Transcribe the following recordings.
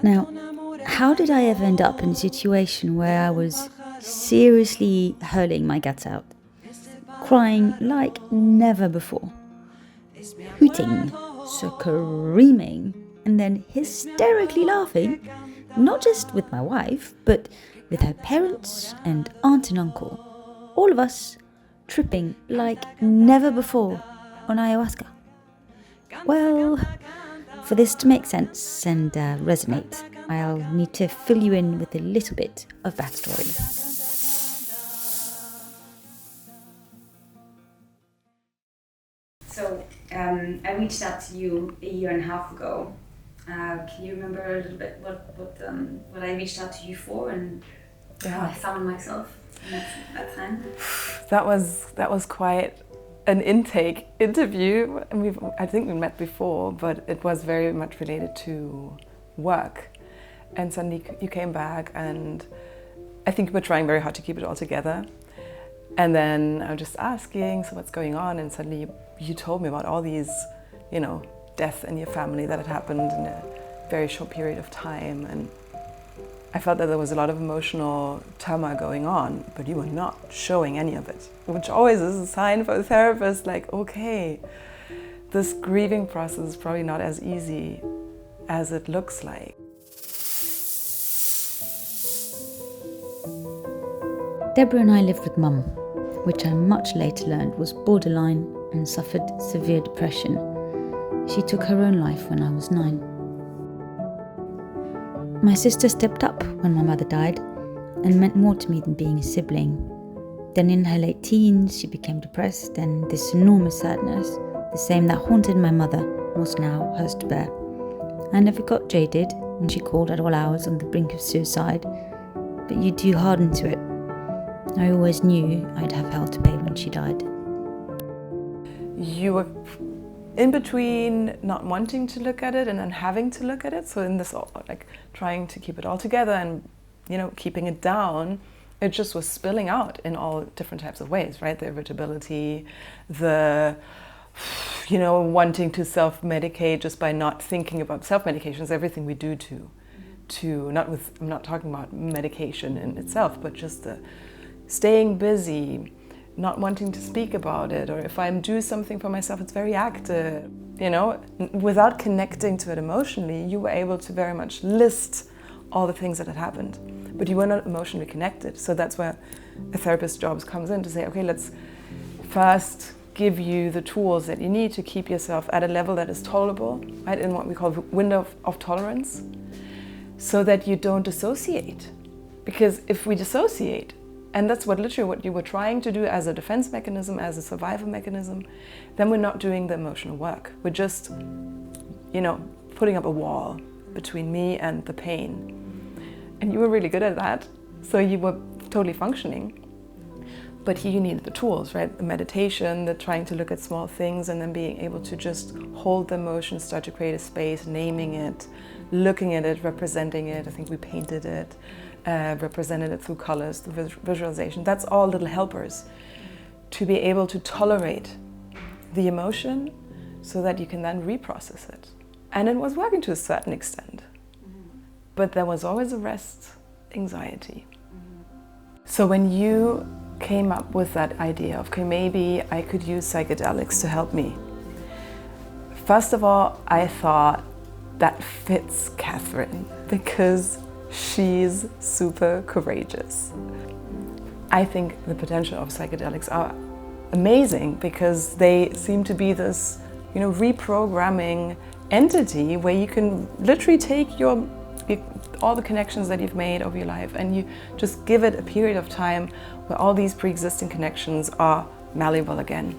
Now, how did I ever end up in a situation where I was seriously hurling my guts out, crying like never before, hooting, screaming, and then hysterically laughing, not just with my wife, but with her parents and aunt and uncle, all of us tripping like never before on ayahuasca? Well, for this to make sense and resonate, I'll need to fill you in with a little bit of backstory. So, I reached out to you a year and a half ago. Can you remember a little bit what I reached out to you for and how I found myself in that time? That was quite an interview, and I think we met before, but it was very much related to work. And suddenly you came back, and I think you were trying very hard to keep it all together. And then I was just asking, so what's going on? And suddenly you told me about all these, deaths in your family that had happened in a very short period of time. And I felt that there was a lot of emotional turmoil going on, but you were not showing any of it, which always is a sign for a therapist, like, okay, this grieving process is probably not as easy as it looks like. Deborah and I lived with Mum, which I much later learned was borderline and suffered severe depression. She took her own life when I was 9. My sister stepped up when my mother died and meant more to me than being a sibling. Then in her late teens, she became depressed, and this enormous sadness, the same that haunted my mother, was now hers to bear. I never got jaded when she called at all hours on the brink of suicide, but you do harden to it. I always knew I'd have hell to pay when she died. You were in between not wanting to look at it and then having to look at it. So in this, like, trying to keep it all together and, keeping it down, it just was spilling out in all different types of ways, right? The irritability, the, wanting to self-medicate just by not thinking about self-medications, everything we do I'm not talking about medication in itself, but just the staying busy, not wanting to speak about it, or if I do something for myself, it's very active, without connecting to it emotionally. You were able to very much list all the things that had happened, but you were not emotionally connected. So that's where a therapist's job comes in, to say, okay, let's first give you the tools that you need to keep yourself at a level that is tolerable, right, in what we call the window of tolerance, so that you don't dissociate. Because if we dissociate, and that's literally what you were trying to do as a defense mechanism, as a survival mechanism, then we're not doing the emotional work. We're just, putting up a wall between me and the pain. And you were really good at that, so you were totally functioning. But here you needed the tools, right? The meditation, the trying to look at small things and then being able to just hold the emotion, start to create a space, naming it, looking at it, representing it. I think we painted it. Represented it through colors, through visualization. That's all little helpers to be able to tolerate the emotion so that you can then reprocess it. And it was working to a certain extent. But there was always a rest anxiety. So when you came up with that idea of, okay, maybe I could use psychedelics to help me, first of all, I thought that fits Catherine, because she's super courageous. I think the potential of psychedelics are amazing, because they seem to be this, reprogramming entity where you can literally take all the connections that you've made over your life and you just give it a period of time where all these pre-existing connections are malleable again.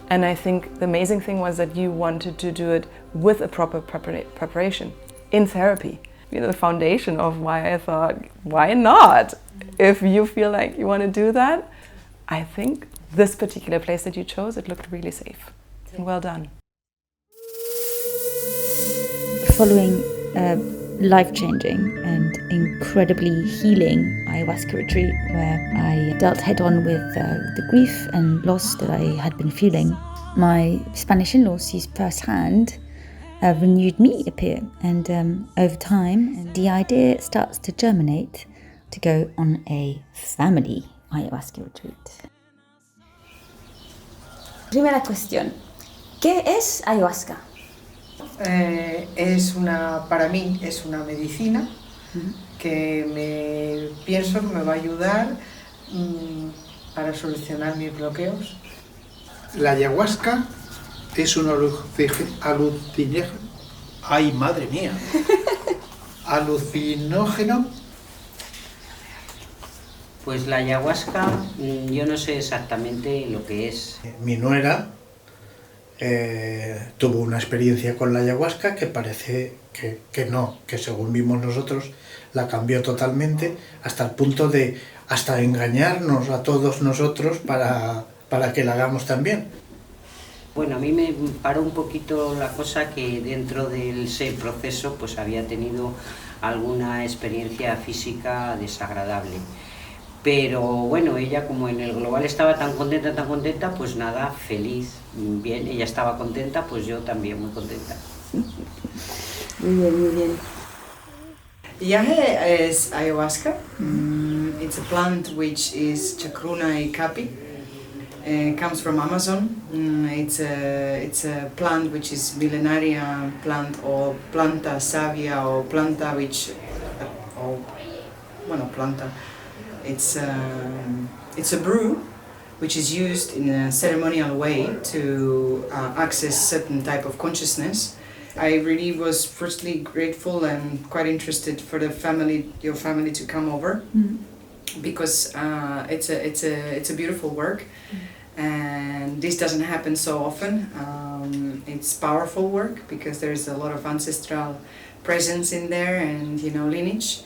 And I think the amazing thing was that you wanted to do it with a proper preparation in therapy. The foundation of why I thought, why not? If you feel like you want to do that, I think this particular place that you chose, it looked really safe. And well done. Following life-changing and incredibly healing ayahuasca retreat where I dealt head-on with the grief and loss that I had been feeling. My Spanish in-law sees firsthand a renewed me appear, and over time the idea starts to germinate to go on a family ayahuasca retreat. Primera cuestión, ¿qué es ayahuasca? Para mí es una medicina que pienso que me va a ayudar para solucionar mis bloqueos. La ayahuasca es un alucinógeno. ¡Ay, madre mía! Alucinógeno. Pues la ayahuasca, yo no sé exactamente lo que es. Mi nuera tuvo una experiencia con la ayahuasca que parece que no, que según vimos nosotros la cambió totalmente hasta el punto de hasta engañarnos a todos nosotros para que la hagamos también. Bueno, a mí me paró un poquito la cosa que dentro del ese proceso pues había tenido alguna experiencia física desagradable. Pero bueno, ella como en el global estaba tan contenta, pues nada, feliz, bien, ella estaba contenta, pues yo también muy contenta. Muy bien, muy bien. Yagé is ayahuasca. It's a plant which is Chacruna capi. Comes from Amazon. It's a plant which is millenaria plant or planta savia or planta which planta. It's a brew which is used in a ceremonial way to access certain type of consciousness. I really was firstly grateful and quite interested for your family to come over, because it's a beautiful work, and this doesn't happen so often. It's powerful work because there's a lot of ancestral presence in there and lineage.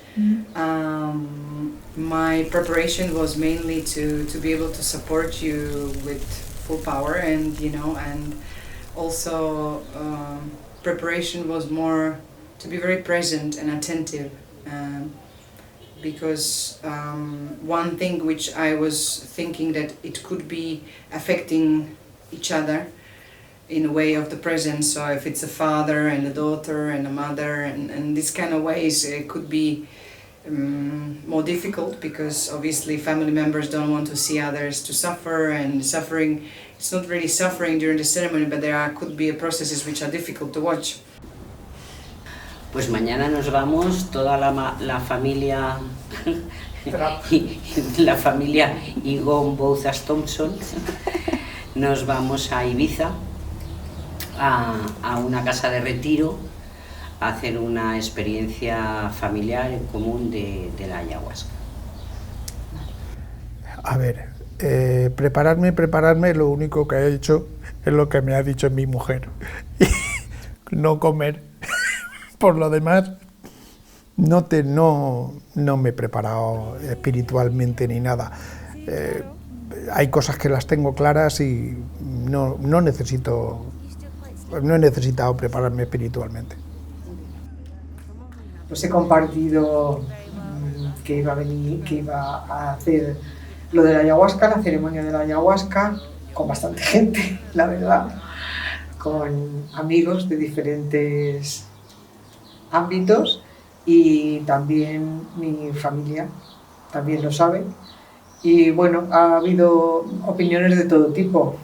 My preparation was mainly to be able to support you with full power, and also preparation was more to be very present and attentive, because one thing which I was thinking that it could be affecting each other in a way of the presence. So if it's a father and a daughter and a mother and these kind of ways, it could be more difficult, because obviously family members don't want to see others to suffer, and suffering, it's not really suffering during the ceremony, but could be processes which are difficult to watch. Pues mañana nos vamos, toda la familia, la familia Egon Bouzas Thompson, nos vamos a Ibiza, a una casa de retiro, a hacer una experiencia familiar en común de la ayahuasca. A ver, prepararme, lo único que he hecho es lo que me ha dicho mi mujer, no comer. Por lo demás, no me he preparado espiritualmente ni nada. Hay cosas que las tengo claras y no he necesitado prepararme espiritualmente. Pues he compartido que iba a venir, que iba a hacer lo de la ayahuasca, la ceremonia de la ayahuasca, con bastante gente, la verdad, con amigos de diferentes ámbitos, y también mi familia también lo sabe, y bueno, ha habido opiniones de todo tipo.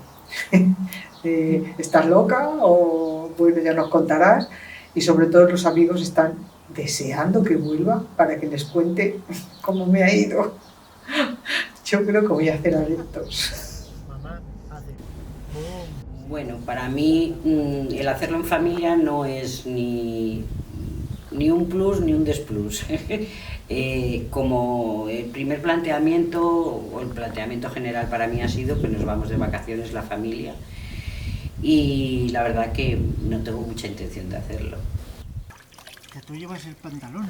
¿Estás loca? O bueno, ya nos contarás. Y sobre todo los amigos están deseando que vuelva para que les cuente cómo me ha ido. Yo creo que voy a hacer adeptos. Bueno, para mí el hacerlo en familia no es ni un plus ni un desplus. Como el primer planteamiento, o el planteamiento general para mí ha sido que nos vamos de vacaciones la familia, y la verdad que no tengo mucha intención de hacerlo. Que tú llevas el pantalón.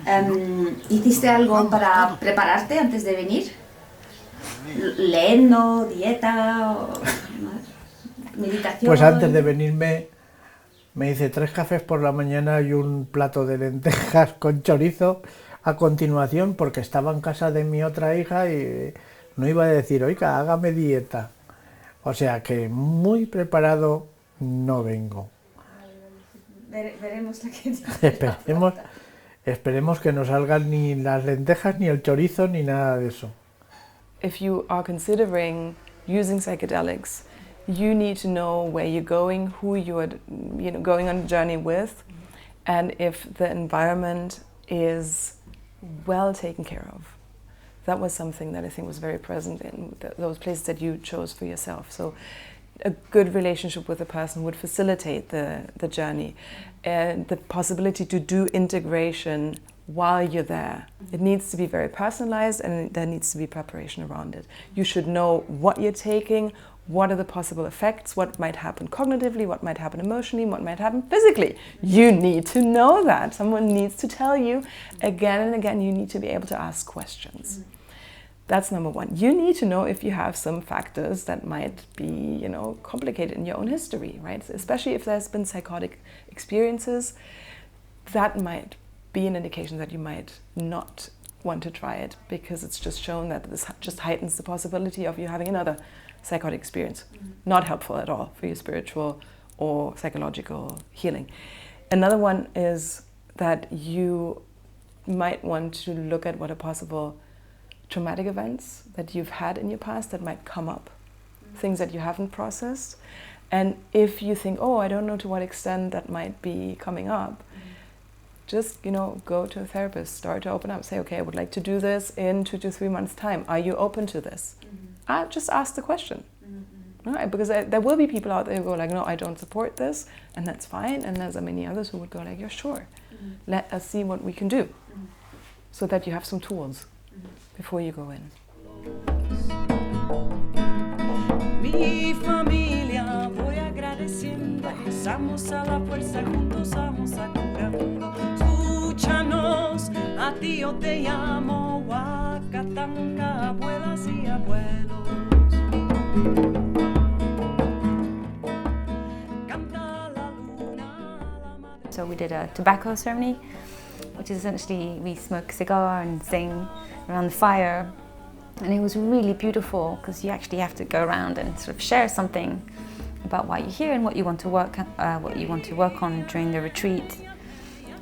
¿Hiciste algo para prepararte antes de venir? ¿Leyendo, dieta, o meditación? Pues antes de venirme Me dice 3 cafés por la mañana y un plato de lentejas con chorizo a continuación, porque estaba en casa de mi otra hija y no iba a decir, oiga, hágame dieta. O sea que muy preparado no vengo. Veremos lo que dice. Esperemos, esperemos que no salgan ni las lentejas, ni el chorizo, ni nada de eso. If you are considering using psychedelics, you need to know where you're going, who you are, going on a journey with, and if the environment is well taken care of. That was something that I think was very present in those places that you chose for yourself. So a good relationship with a person would facilitate the journey, and the possibility to do integration while you're there. It needs to be very personalized, and there needs to be preparation around it. You should know what you're taking, what are the possible effects, what might happen cognitively, what might happen emotionally, what might happen physically. You need to know that. Someone needs to tell you again and again. You need to be able to ask questions. That's number one. You need to know if you have some factors that might be, complicated in your own history, right? Especially if there's been psychotic experiences, that might be an indication that you might not want to try it, because it's just shown that this just heightens the possibility of you having another psychotic experience. Not helpful at all for your spiritual or psychological healing. Another one is that you might want to look at what are possible traumatic events that you've had in your past that might come up, things that you haven't processed. And if you think, I don't know to what extent that might be coming up, just, go to a therapist, start to open up, say, okay, I would like to do this in 2 to 3 months' time. Are you open to this? Just ask the question. Right? Because there will be people out there who go like, no, I don't support this, and that's fine. And there's many others who would go like, yeah, sure. Let us see what we can do, so that you have some tools before you go in. Mi familia, voy agradeciendo, pasamos a la fuerza, juntos vamos a curando. Escúchanos, a ti yo te llamo, Huacatanca, abuelas y abuelos. Canta la luna, la madre. So we did a tobacco ceremony, which is essentially we smoke a cigar and sing around the fire. And it was really beautiful, because you actually have to go around and sort of share something about why you're here and what you want to work on during the retreat.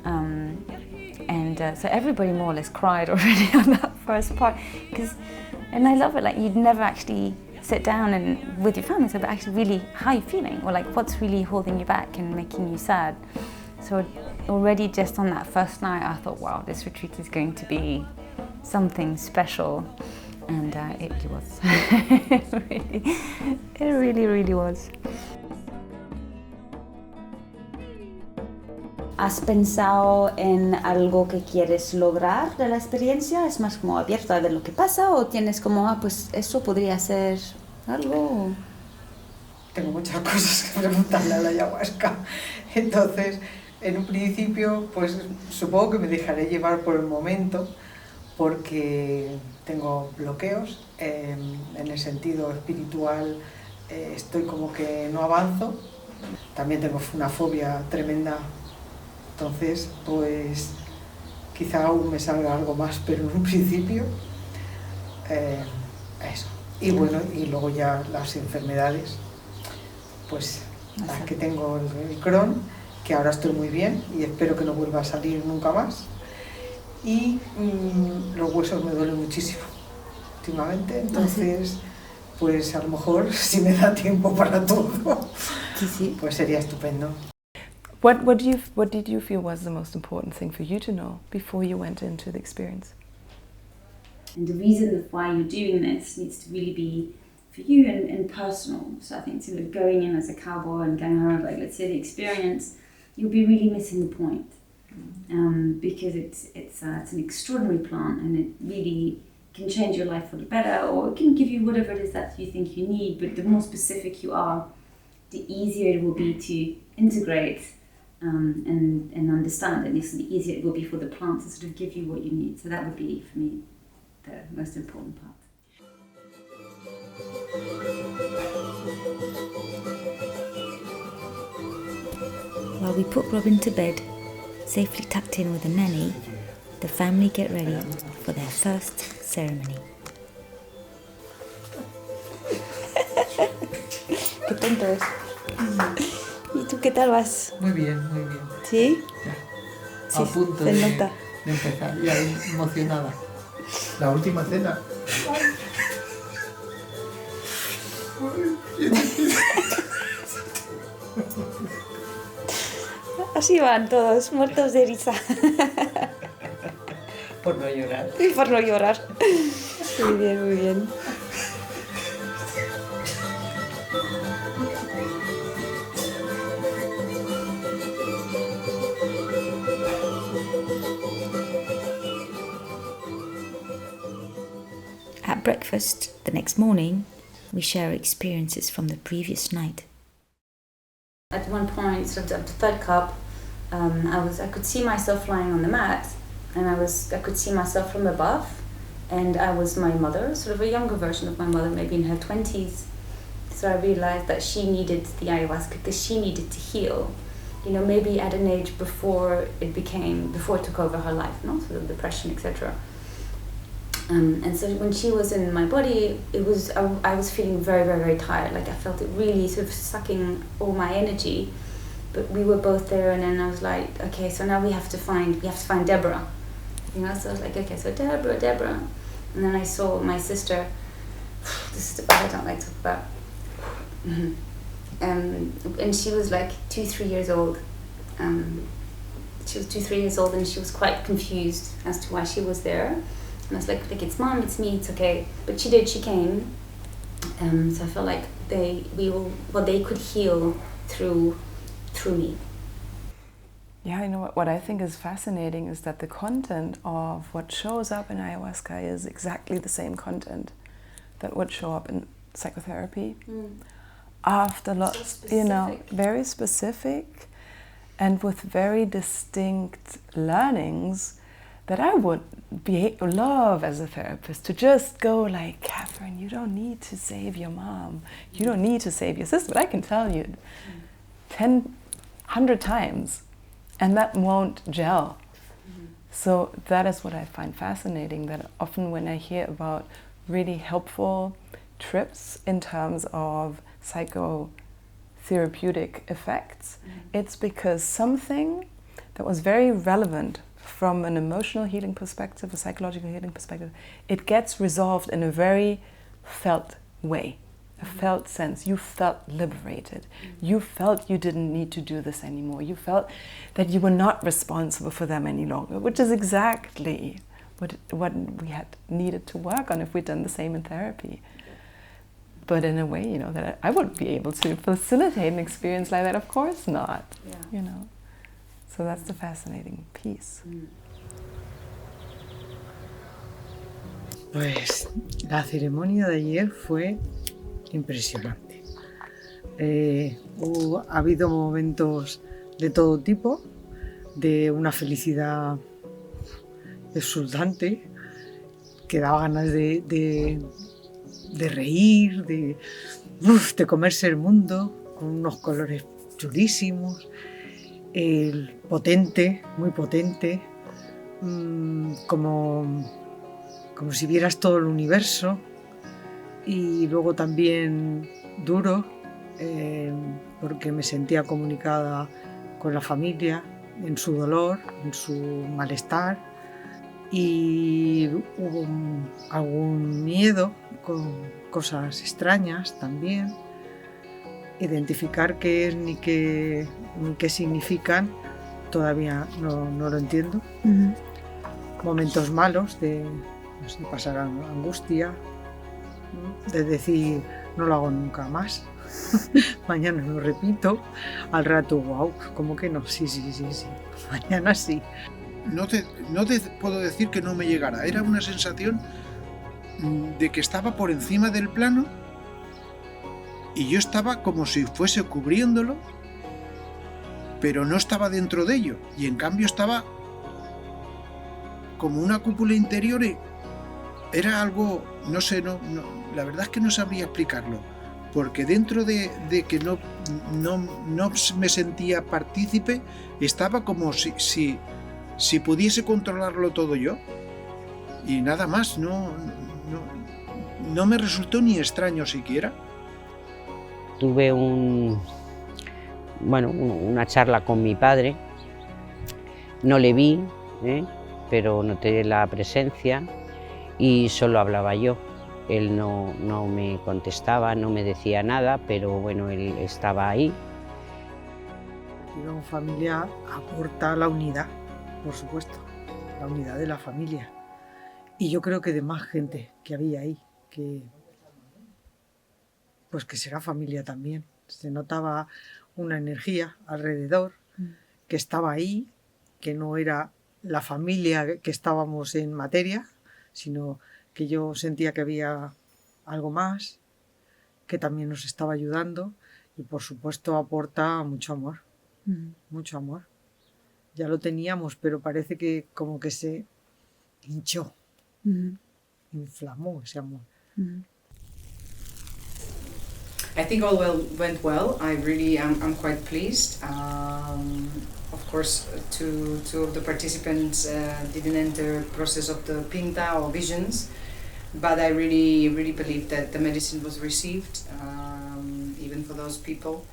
So everybody more or less cried already on that first part, and I love it. Like, you'd never actually sit down and with your family and say, but actually, really, how are you feeling, or like what's really holding you back and making you sad. So already just on that first night, I thought, wow, this retreat is going to be something special. And it really was. It really, really was. ¿Has pensado en algo que quieres lograr de la experiencia? ¿Es más como abierto a ver lo que pasa, o tienes como, pues eso podría ser algo? Tengo muchas cosas que preguntarle a la ayahuasca. Entonces, en un principio, pues supongo que me dejaré llevar por el momento, porque tengo bloqueos, en el sentido espiritual estoy como que no avanzo, también tengo una fobia tremenda, entonces pues quizá aún me salga algo más, pero en un principio eso. Y bueno, y luego ya las enfermedades, pues las que tengo, el Crohn, que ahora estoy muy bien y espero que no vuelva a salir nunca más. Y los huesos me duelen muchísimo últimamente, entonces pues a lo mejor si me da tiempo para todo, pues sería estupendo. What did you feel was the most important thing for you to know before you went into the experience? And the reason why you're doing this needs to really be for you and personal. So I think sort of going in as a cowboy and going around, like, let's say the experience, you'll be really missing the point. Because it's an extraordinary plant, and it really can change your life for the better, or it can give you whatever it is that you think you need. But the more specific you are, the easier it will be to integrate and understand, and the easier it will be for the plant to sort of give you what you need. So that would be, for me, the most important part. While we put Robin to bed, safely tucked in with a nanny, the family get ready for their first ceremony. Qué tontos. ¿Y tú qué tal vas? Muy bien, muy bien. ¿Sí? Ya. Sí, A punto se de nota. empezar, ya emocionada. La última cena. Así van todos, muertos de risa. Por no llorar. Y por no llorar. Muy bien, muy bien. At breakfast the next morning, we share experiences from the previous night. At one point, sort of the third cup, I could see myself lying on the mat, and I could see myself from above, and I was my mother, sort of a younger version of my mother, maybe in her 20s. So I realized that she needed the ayahuasca because she needed to heal, you know, maybe at an age before it took over her life, no, sort of depression, etc. And so when she was in my body, I was feeling very, very, very tired. Like I felt it really sort of sucking all my energy. But we were both there, and then I was like, okay, so now we have to find Deborah. You know, so I was like, okay, so Deborah. And then I saw my sister. This is the part I don't like to talk about. And she was like 2-3 years old. She was 2-3 years old, and she was quite confused as to why she was there. And I was like, it's mom, it's me, it's okay. But she came. So I felt like they could heal through me. Yeah, you know what I think is fascinating is that the content of what shows up in ayahuasca is exactly the same content that would show up in psychotherapy. After lots, you know, very specific and with very distinct learnings that I would love as a therapist to just go like, Catherine, you don't need to save your mom. You don't need to save your sister. But I can tell you 100 times, and that won't gel. So that is what I find fascinating, that often when I hear about really helpful trips in terms of psychotherapeutic effects, it's because something that was very relevant from an emotional healing perspective, a psychological healing perspective, it gets resolved in a very felt way, a felt sense. You felt liberated. You felt you didn't need to do this anymore. You felt that you were not responsible for them any longer, which is exactly what we had needed to work on if we'd done the same in therapy. But in a way, you know, that I wouldn't be able to facilitate an experience like that. Of course not, you know. So that's the fascinating piece. Pues la ceremonia de ayer fue impresionante. Ha habido momentos de todo tipo, de una felicidad exultante, que daba ganas de reír, de comerse el mundo, con unos colores chulísimos. Potente, muy potente, como si vieras todo el universo, y luego también duro, porque me sentía comunicada con la familia en su dolor, en su malestar, y hubo algún miedo con cosas extrañas también. Identificar qué es ni qué significan todavía no lo entiendo. Momentos malos de pasar angustia, de decir no lo hago nunca más, mañana lo repito, al rato wow, ¿cómo que no? Sí, mañana sí. No te puedo decir que no me llegara, era una sensación de que estaba por encima del plano y yo estaba como si fuese cubriéndolo, pero no estaba dentro de ello, y en cambio estaba como una cúpula interior y era algo, no sé, la verdad es que no sabría explicarlo, porque dentro de no me sentía partícipe, estaba como si pudiese controlarlo todo yo. Y nada más, no me resultó ni extraño siquiera. Tuve una charla con mi padre, no le vi, pero noté la presencia y solo hablaba yo. Él no me contestaba, no me decía nada, pero bueno, él estaba ahí. La unión familiar aporta la unidad, por supuesto, la unidad de la familia. Y yo creo que de más gente que había ahí, que será familia también. Se notaba una energía alrededor, que estaba ahí, que no era la familia que estábamos en materia, sino que yo sentía que había algo más, que también nos estaba ayudando y por supuesto aporta mucho amor, mucho amor. Ya lo teníamos, pero parece que como que se hinchó, inflamó ese amor. I think all went well. I'm quite pleased. Of course, two of the participants didn't enter the process of the pinta or visions, but I really believe that the medicine was received, even for those people.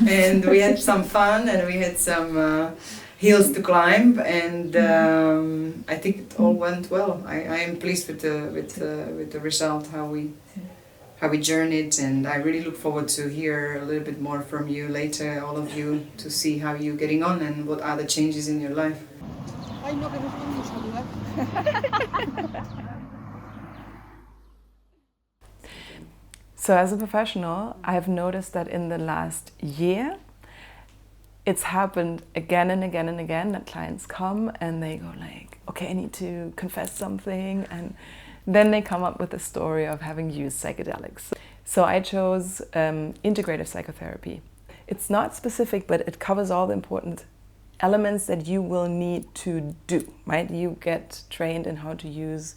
And we had some fun, and we had some hills to climb, and I think it all went well. I am pleased with the result, how we journeyed, and I really look forward to hear a little bit more from you later, all of you, to see how you're getting on and what are the changes in your life. Ay, no, que no podemos saludar. So as a professional, I've noticed that in the last year, it's happened again and again and again that clients come and they go like, okay, I need to confess something, and then they come up with a story of having used psychedelics. So I chose integrative psychotherapy. It's not specific, but it covers all the important elements that you will need to do, right? You get trained in how to use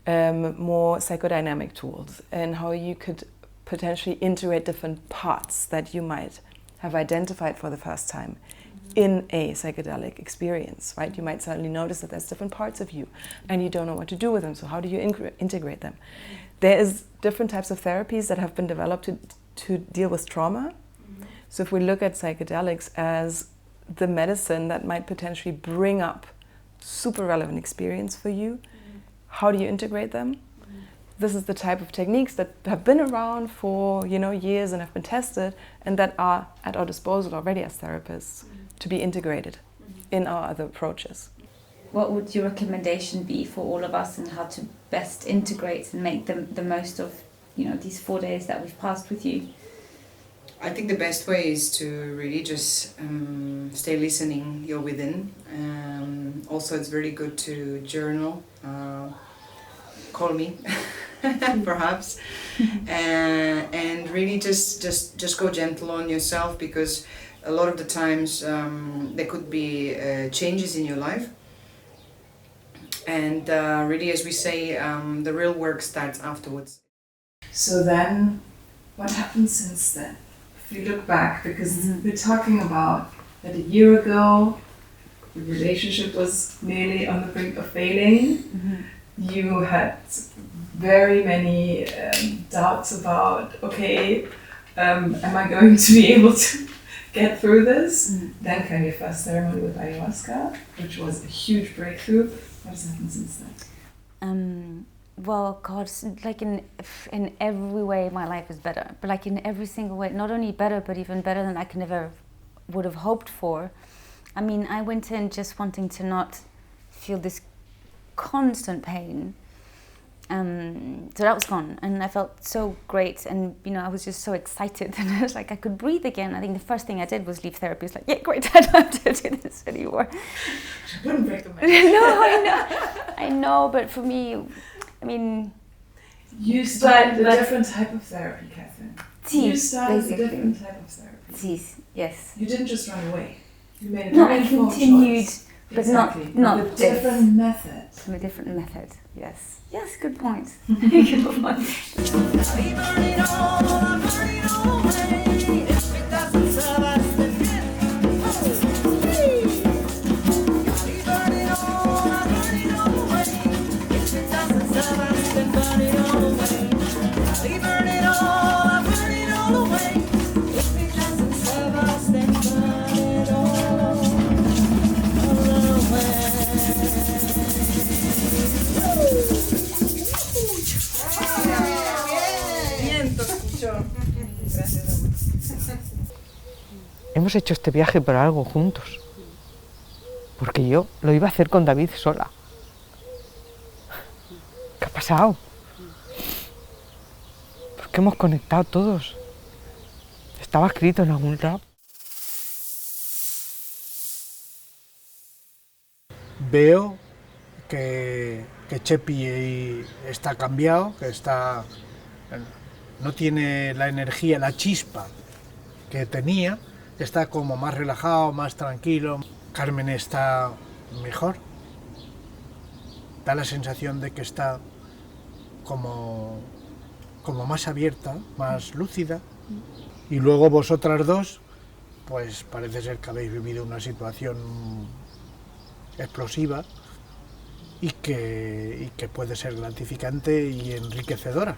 more psychodynamic tools and how you could potentially integrate different parts that you might have identified for the first time in a psychedelic experience, right? You might suddenly notice that there's different parts of you and you don't know what to do with them, so how do you integrate them? There is different types of therapies that have been developed to deal with trauma. So if we look at psychedelics as the medicine that might potentially bring up super relevant experience for you, how do you integrate them? This is the type of techniques that have been around for years and have been tested and that are at our disposal already as therapists to be integrated in our other approaches. What would your recommendation be for all of us and how to best integrate and make the most of these 4 days that we've passed with you? I think the best way is to really just stay listening your within. Also, it's very good to journal. Call me, perhaps, and really just go gentle on yourself, because a lot of the times there could be changes in your life, and really, as we say, the real work starts afterwards. So then, what happened since then? If you look back, because we're talking about that a year ago, the relationship was nearly on the brink of failing. You had very many doubts about, okay, am I going to be able to get through this? Then came your first ceremony with ayahuasca, which was a huge breakthrough. What has happened since then? Well, God, like in every way, my life is better. But like in every single way, not only better, but even better than I could ever would have hoped for. I mean, I went in just wanting to not feel this constant pain. So that was gone, and I felt so great, and I was just so excited, and I was like, I could breathe again. I think the first thing I did was leave therapy. It's like, yeah, great, I don't have to do this anymore. I wouldn't recommend. No, I know, but for me, I mean, you started a different type of therapy, Catherine. You started a different type of therapy. Yes. You didn't just run away. You made a No, very I informed continued, choice. but Exactly. not with a different method. A different method, yes. Yes, good point. Good point. hemos hecho este viaje por algo juntos. Porque yo lo iba a hacer con David sola. ¿Qué ha pasado? ¿Por qué hemos conectado todos? Estaba escrito en algún lado. Veo que Chepi está cambiado, que no tiene la energía, la chispa que tenía, está como más relajado, más tranquilo. Carmen está mejor, da la sensación de que está como más abierta, más lúcida. Y luego vosotras dos, pues parece ser que habéis vivido una situación explosiva y que puede ser gratificante y enriquecedora.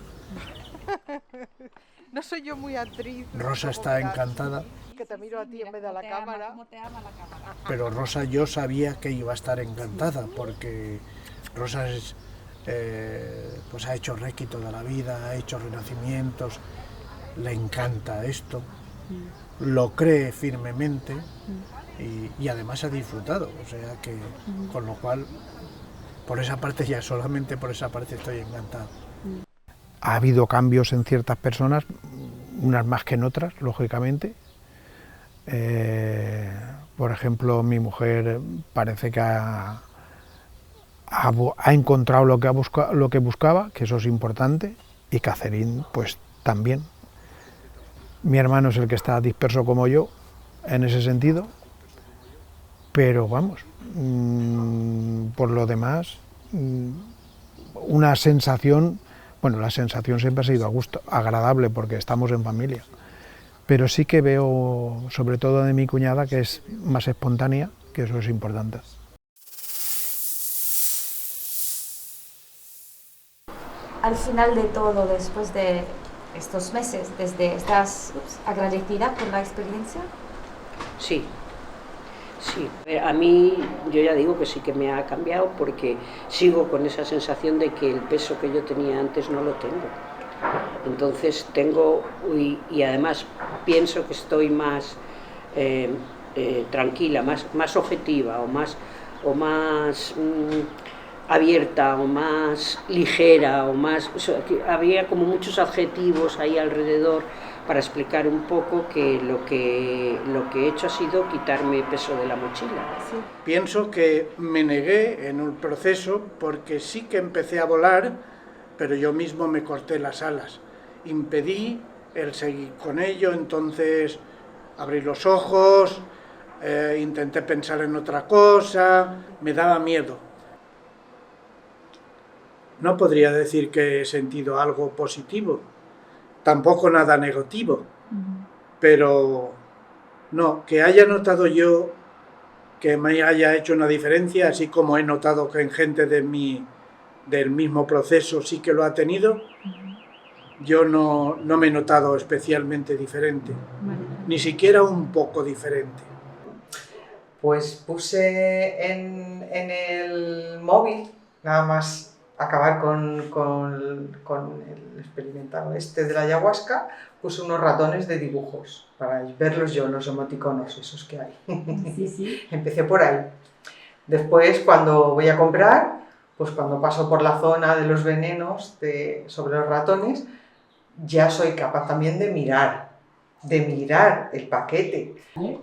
No soy yo muy actriz. Rosa está encantada. Que te miro a ti en vez de a la cámara. Pero Rosa, yo sabía que iba a estar encantada porque Rosa pues ha hecho Reiki toda la vida, ha hecho renacimientos, le encanta esto, lo cree firmemente y además ha disfrutado, o sea que con lo cual por esa parte, ya solamente por esa parte estoy encantado. Ha habido cambios en ciertas personas, unas más que en otras, lógicamente. Por ejemplo, mi mujer parece que ha encontrado lo que buscaba, que eso es importante, y Catherine pues también. Mi hermano es el que está disperso como yo en ese sentido, pero vamos, por lo demás, una sensación, bueno, la sensación siempre ha sido a gusto, agradable porque estamos en familia. Pero sí que veo, sobre todo de mi cuñada, que es más espontánea, que eso es importante. Al final de todo, después de estos meses, ¿estás agradecida por la experiencia? Sí, sí. A mí, yo ya digo que sí que me ha cambiado porque sigo con esa sensación de que el peso que yo tenía antes no lo tengo. Entonces tengo, y además pienso que estoy más tranquila, más objetiva o más abierta o más ligera o más... había como muchos adjetivos ahí alrededor para explicar un poco que lo que he hecho ha sido quitarme peso de la mochila. Sí. Pienso que me negué en un proceso porque sí que empecé a volar, pero yo mismo me corté las alas. Impedí el seguir con ello, entonces abrí los ojos, intenté pensar en otra cosa, me daba miedo. No podría decir que he sentido algo positivo, tampoco nada negativo, pero no, que haya notado yo que me haya hecho una diferencia, así como he notado que en gente del mismo proceso sí que lo ha tenido, yo no me he notado especialmente diferente, ni siquiera un poco diferente. Pues puse en el móvil, nada más acabar con el experimentado de la ayahuasca, puse unos ratones de dibujos para verlos yo, los emoticonos esos que hay. Sí, sí. Empecé por ahí. Después, cuando voy a comprar, pues cuando paso por la zona de los venenos sobre los ratones, ya soy capaz también de mirar el paquete.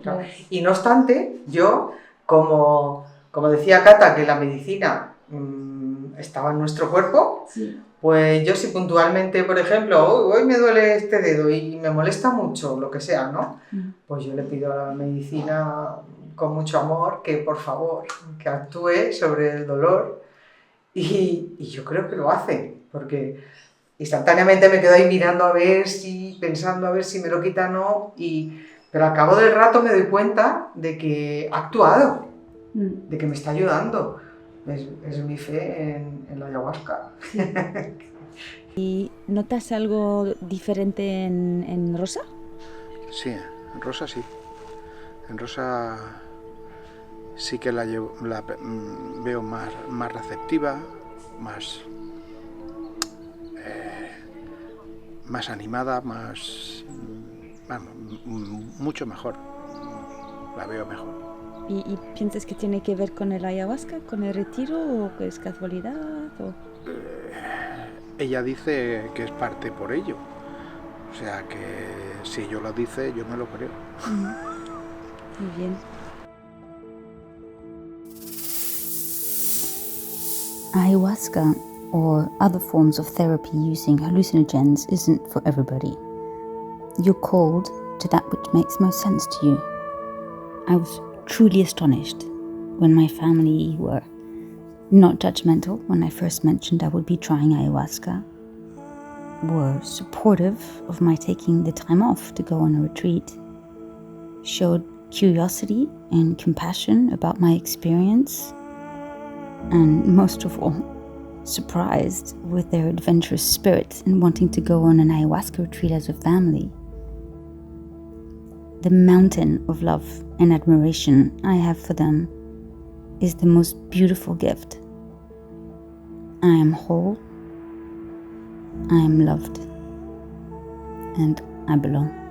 Claro. Y no obstante, yo, como decía Cata, que la medicina estaba en nuestro cuerpo, Sí. pues yo si puntualmente, por ejemplo, hoy me duele este dedo y me molesta mucho, lo que sea, ¿no? Pues yo le pido a la medicina con mucho amor que por favor, que actúe sobre el dolor y yo creo que lo hace, porque instantáneamente me quedo ahí mirando pensando a ver si me lo quita o no, pero al cabo del rato me doy cuenta de que ha actuado, de que me está ayudando. Es mi fe en la ayahuasca. ¿Y notas algo diferente en Rosa? Sí, en Rosa sí. En Rosa sí que la veo más receptiva, más animada, mucho mejor. la veo mejor. ¿Y piensas que tiene que ver con el ayahuasca, con el retiro, o que es casualidad? O... Ella dice que es parte por ello. O sea que si ella lo dice, yo me lo creo. Muy bien. Ayahuasca or other forms of therapy using hallucinogens isn't for everybody. You're called to that which makes most sense to you. I was truly astonished when my family were not judgmental when I first mentioned I would be trying ayahuasca, were supportive of my taking the time off to go on a retreat, showed curiosity and compassion about my experience, and most of all, surprised with their adventurous spirit in wanting to go on an ayahuasca retreat as a family. The mountain of love and admiration I have for them is the most beautiful gift. I am whole, I am loved, and I belong.